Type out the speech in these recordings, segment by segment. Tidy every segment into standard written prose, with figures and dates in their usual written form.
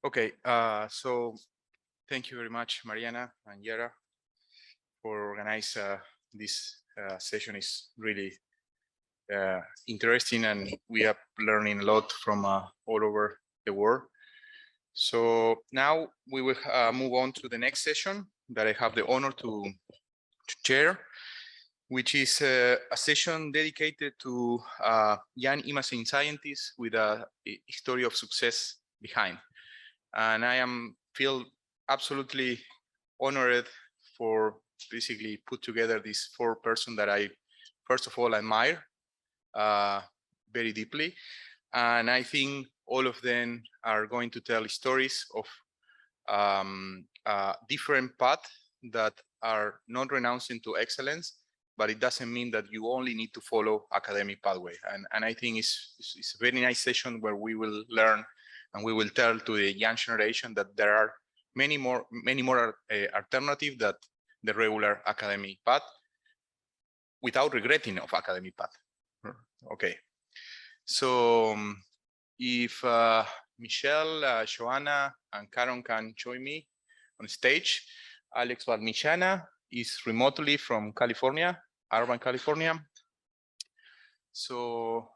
Okay, so thank you very much, Mariana and Yara, for organizing this session. Is really interesting, and we are learning a lot from all over the world. So now we will move on to the next session that I have the honor to chair, which is a session dedicated to young imaging scientists with a history of success behind. And I feel absolutely honored for basically put together these four persons that I, first of all, admire very deeply. And I think all of them are going to tell stories of different paths that are not renouncing to excellence, but it doesn't mean that you only need to follow academic pathway. And I think it's a very nice session where we will learn and we will tell to the young generation that there are many more alternatives that the regular academic path without regretting of academic path. Okay, so if Michelle, Joanna, and Karen can join me on stage. Alex Valmichana is remotely from California, urban California. So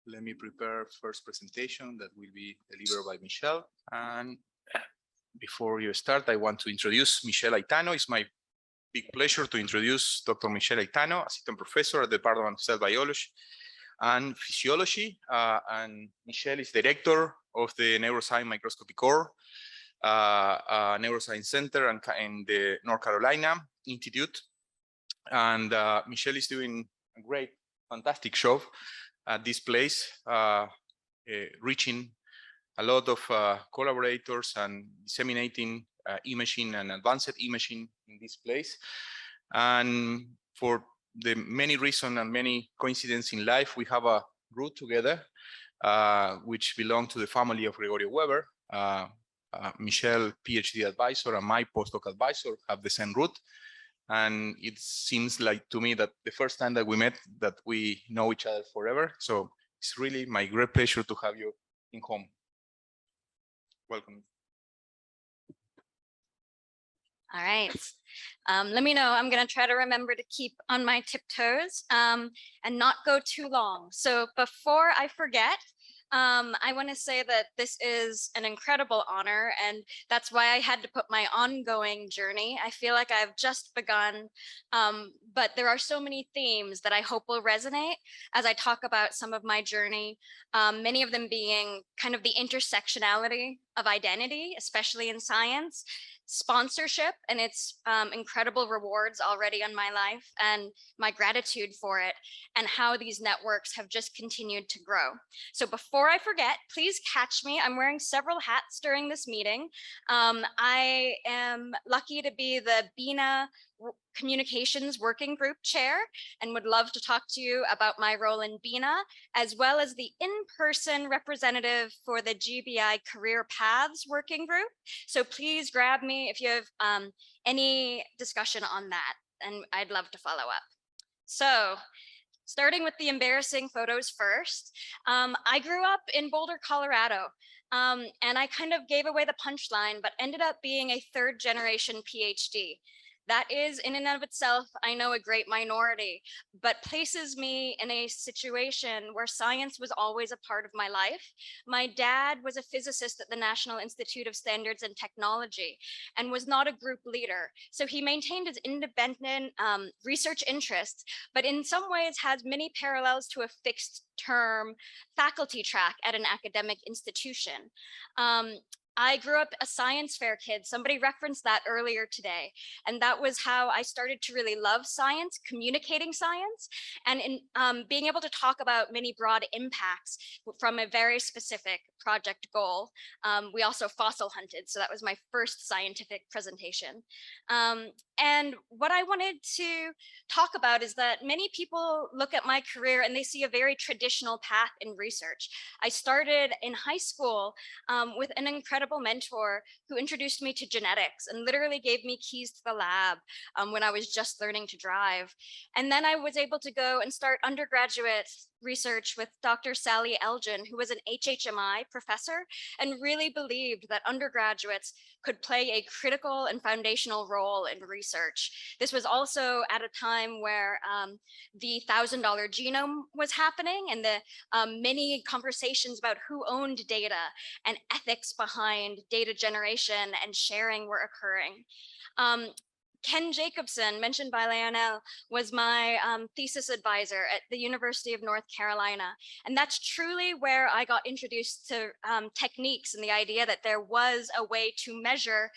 let me prepare first presentation that will be delivered by Michelle. And before you start, I want to introduce Michelle Itano. It's my big pleasure to introduce Dr. Michelle Itano, assistant professor at the Department of Cell Biology and Physiology. And Michelle is director of the Neuroscience Microscopy Core, Neuroscience Center in the North Carolina Institute. And Michelle is doing a great, fantastic job at this place, reaching a lot of collaborators and disseminating imaging and advanced imaging in this place. And for the many reasons and many coincidences in life, we have a root together, which belong to the family of Gregorio Weber. Michelle, PhD advisor, and my postdoc advisor have the same root. And it seems like to me that the first time that we met, that we know each other forever. So it's really my great pleasure to have you in home. Welcome. All right. Let me know. I'm going to try to remember to keep on my tiptoes and not go too long. So before I forget, I want to say that this is an incredible honor, and that's why I had to put my ongoing journey. I feel like I've just begun, but there are so many themes that I hope will resonate as I talk about some of my journey, many of them being kind of the intersectionality of identity, especially in science, sponsorship and its incredible rewards already in my life, and my gratitude for it, and how these networks have just continued to grow. So before I forget, please catch me. I'm wearing several hats during this meeting. I am lucky to be the BINA Communications Working Group Chair, and would love to talk to you about my role in BINA, as well as the in-person representative for the GBI Career Paths Working Group. So please grab me if you have any discussion on that, and I'd love to follow up. So starting with the embarrassing photos first, I grew up in Boulder, Colorado, and I kind of gave away the punchline, but ended up being a third generation PhD. That is in and of itself, I know, a great minority, but places me in a situation where science was always a part of my life. My dad was a physicist at the National Institute of Standards and Technology and was not a group leader. So he maintained his independent research interests, but in some ways has many parallels to a fixed term faculty track at an academic institution. I grew up a science fair kid. Somebody referenced that earlier today. And that was how I started to really love science, communicating science, and in being able to talk about many broad impacts from a very specific project goal. We also fossil hunted, so that was my first scientific presentation. And what I wanted to talk about is that many people look at my career and they see a very traditional path in research. I started in high school with an incredible mentor who introduced me to genetics and literally gave me keys to the lab when I was just learning to drive. And then I was able to go and start undergraduate research with Dr. Sally Elgin, who was an HHMI professor and really believed that undergraduates could play a critical and foundational role in research. This was also at a time where the $1,000 genome was happening, and the many conversations about who owned data and ethics behind data generation and sharing were occurring. Ken Jacobson, mentioned by Lionel, was my thesis advisor at the University of North Carolina. And that's truly where I got introduced to techniques and the idea that there was a way to measure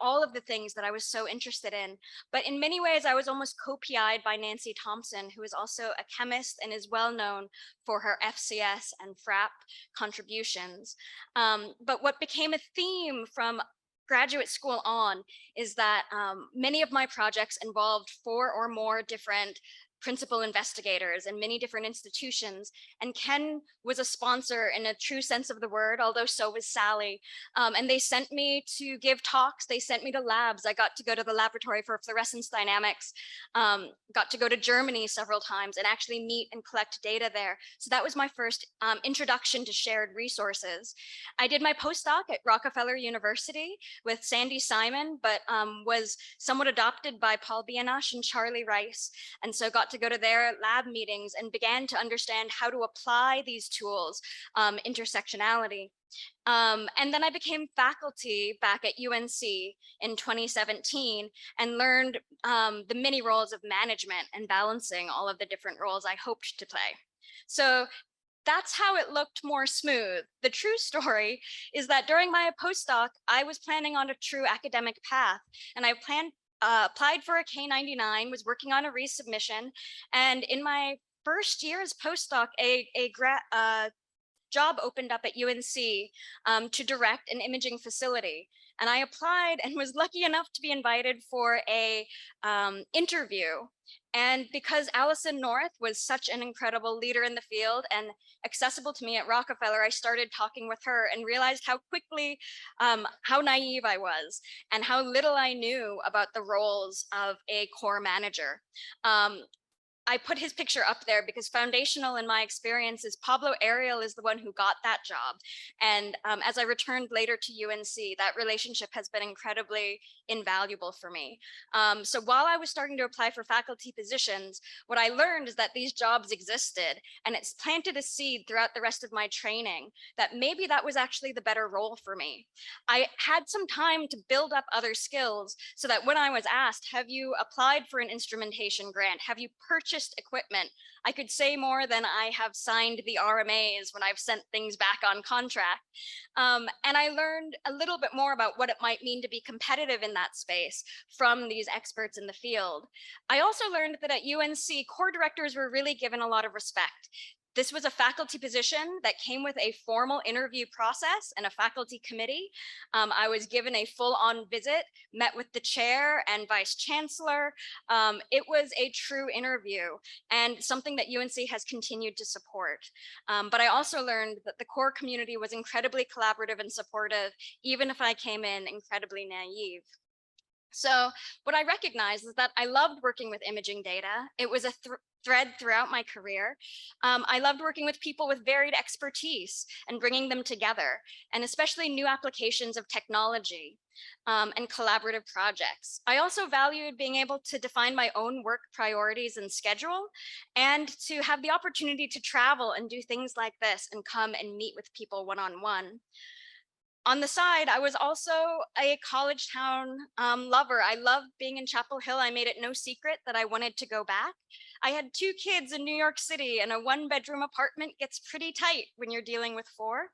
all of the things that I was so interested in. But in many ways, I was almost co-PI'd by Nancy Thompson, who is also a chemist and is well known for her FCS and FRAP contributions. But what became a theme from graduate school on is that many of my projects involved 4 or more different principal investigators in many different institutions. And Ken was a sponsor in a true sense of the word, although so was Sally. And they sent me to give talks. They sent me to labs. I got to go to the laboratory for fluorescence dynamics, got to go to Germany several times and actually meet and collect data there. So that was my first introduction to shared resources. I did my postdoc at Rockefeller University with Sandy Simon, but was somewhat adopted by Paul Bianash and Charlie Rice. And so got to go to their lab meetings and began to understand how to apply these tools, intersectionality. And then I became faculty back at UNC in 2017 and learned the many roles of management and balancing all of the different roles I hoped to play. So that's how it looked more smooth. The true story is that during my postdoc, I was planning on a true academic path, and I applied for a K-99, was working on a resubmission, and in my first year as postdoc, a job opened up at UNC to direct an imaging facility. And I applied and was lucky enough to be invited for a interview. And because Allison North was such an incredible leader in the field and accessible to me at Rockefeller, I started talking with her and realized how quickly, how naive I was and how little I knew about the roles of a core manager. I put his picture up there because foundational in my experience is Pablo Ariel is the one who got that job. And as I returned later to UNC, that relationship has been incredibly invaluable for me. So while I was starting to apply for faculty positions, what I learned is that these jobs existed, and it's planted a seed throughout the rest of my training that maybe that was actually the better role for me. I had some time to build up other skills so that when I was asked, have you applied for an instrumentation grant? Have you purchased equipment? I could say more than I have signed the RMAs when I've sent things back on contract. And I learned a little bit more about what it might mean to be competitive in that space from these experts in the field. I also learned that at UNC, core directors were really given a lot of respect. This was a faculty position that came with a formal interview process and a faculty committee. I was given a full-on visit, met with the chair and vice chancellor. It was a true interview and something that UNC has continued to support. But I also learned that the core community was incredibly collaborative and supportive, even if I came in incredibly naive. So what I recognized is that I loved working with imaging data. It was a thread throughout my career. I loved working with people with varied expertise and bringing them together, and especially new applications of technology and collaborative projects. I also valued being able to define my own work priorities and schedule, and to have the opportunity to travel and do things like this and come and meet with people one-on-one. On the side, I was also a college town lover. I loved being in Chapel Hill. I made it no secret that I wanted to go back. I had 2 kids in New York City, and a 1-bedroom apartment gets pretty tight when you're dealing with 4.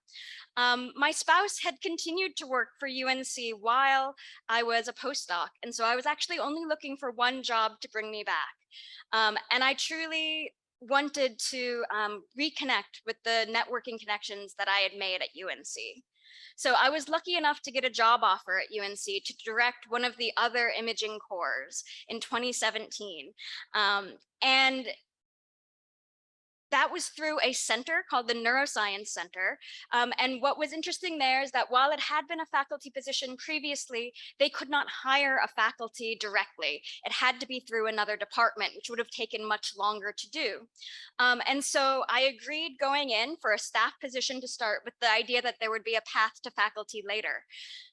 My spouse had continued to work for UNC while I was a postdoc, and so I was actually only looking for one job to bring me back. And I truly wanted to reconnect with the networking connections that I had made at UNC. So I was lucky enough to get a job offer at UNC to direct one of the other imaging cores in 2017. And that was through a center called the Neuroscience Center. And what was interesting there is that while it had been a faculty position previously, they could not hire a faculty directly. It had to be through another department, which would have taken much longer to do. And so I agreed going in for a staff position to start with the idea that there would be a path to faculty later.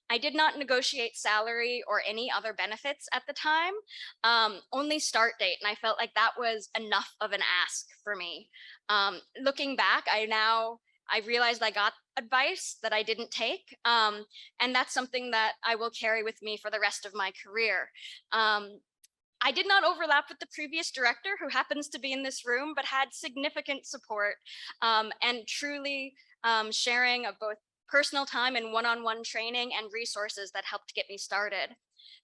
I did not negotiate salary or any other benefits at the time, only start date. And I felt like that was enough of an ask for me. Looking back, I realized I got advice that I didn't take. And that's something that I will carry with me for the rest of my career. I did not overlap with the previous director, who happens to be in this room, but had significant support and truly sharing of both personal time and one-on-one training and resources that helped get me started.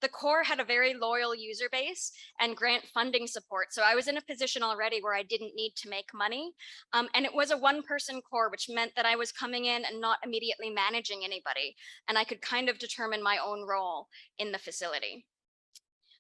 The core had a very loyal user base and grant funding support. So I was in a position already where I didn't need to make money. And it was a one-person core, which meant that I was coming in and not immediately managing anybody. And I could kind of determine my own role in the facility.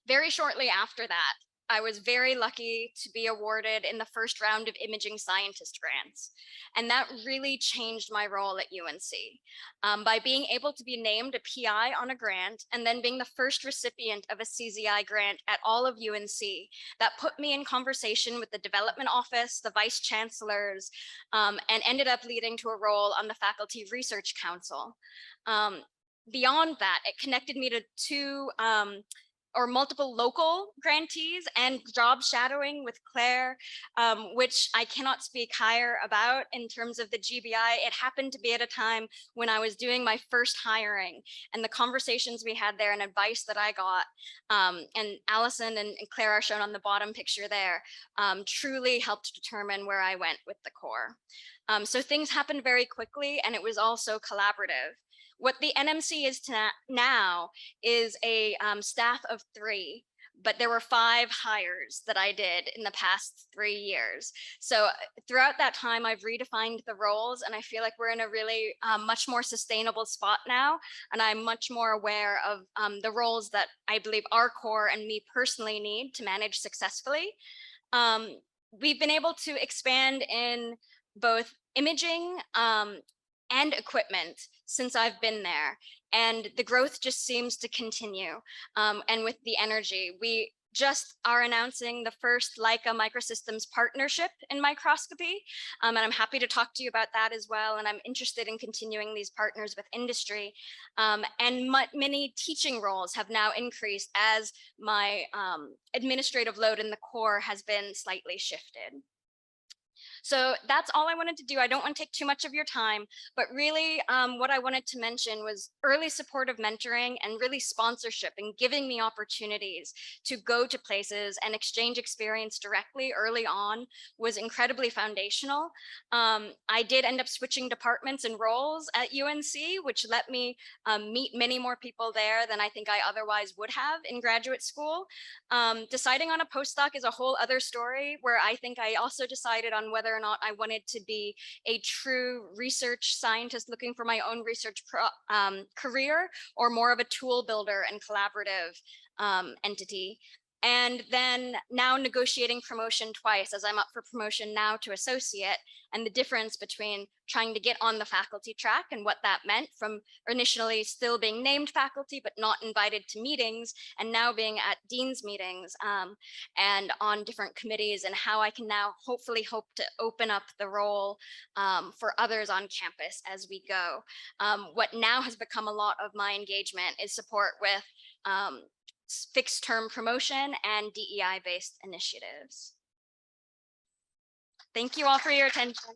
Very shortly after that, I was very lucky to be awarded in the first round of imaging scientist grants. And that really changed my role at UNC. By being able to be named a PI on a grant and then being the first recipient of a CZI grant at all of UNC, that put me in conversation with the development office, the vice chancellors, and ended up leading to a role on the Faculty Research Council. Beyond that, it connected me to two or multiple local grantees and job shadowing with Claire, which I cannot speak higher about in terms of the GBI. It happened to be at a time when I was doing my first hiring, and the conversations we had there and advice that I got, and Allison and Claire are shown on the bottom picture there, truly helped determine where I went with the core. So things happened very quickly, and it was also collaborative. What the NMC is now is a staff of 3, but there were 5 hires that I did in the past 3 years. So throughout that time, I've redefined the roles, and I feel like we're in a really much more sustainable spot now. And I'm much more aware of the roles that I believe our core and me personally need to manage successfully. We've been able to expand in both imaging and equipment since I've been there. And the growth just seems to continue. And with the energy, we just are announcing the first Leica Microsystems partnership in microscopy. And I'm happy to talk to you about that as well. And I'm interested in continuing these partners with industry. And many teaching roles have now increased as my administrative load in the core has been slightly shifted. So that's all I wanted to do. I don't want to take too much of your time, but really what I wanted to mention was early supportive mentoring and really sponsorship and giving me opportunities to go to places and exchange experience directly early on was incredibly foundational. I did end up switching departments and roles at UNC, which let me meet many more people there than I think I otherwise would have in graduate school. Deciding on a postdoc is a whole other story, where I think I also decided on whether or not I wanted to be a true research scientist looking for my own research career, or more of a tool builder and collaborative entity. And then now negotiating promotion twice, as I'm up for promotion now to associate, and the difference between trying to get on the faculty track and what that meant from initially still being named faculty but not invited to meetings, and now being at dean's meetings and on different committees, and how I can now hopefully hope to open up the role for others on campus as we go. What now has become a lot of my engagement is support with fixed term promotion and DEI based initiatives. Thank you all for your attention.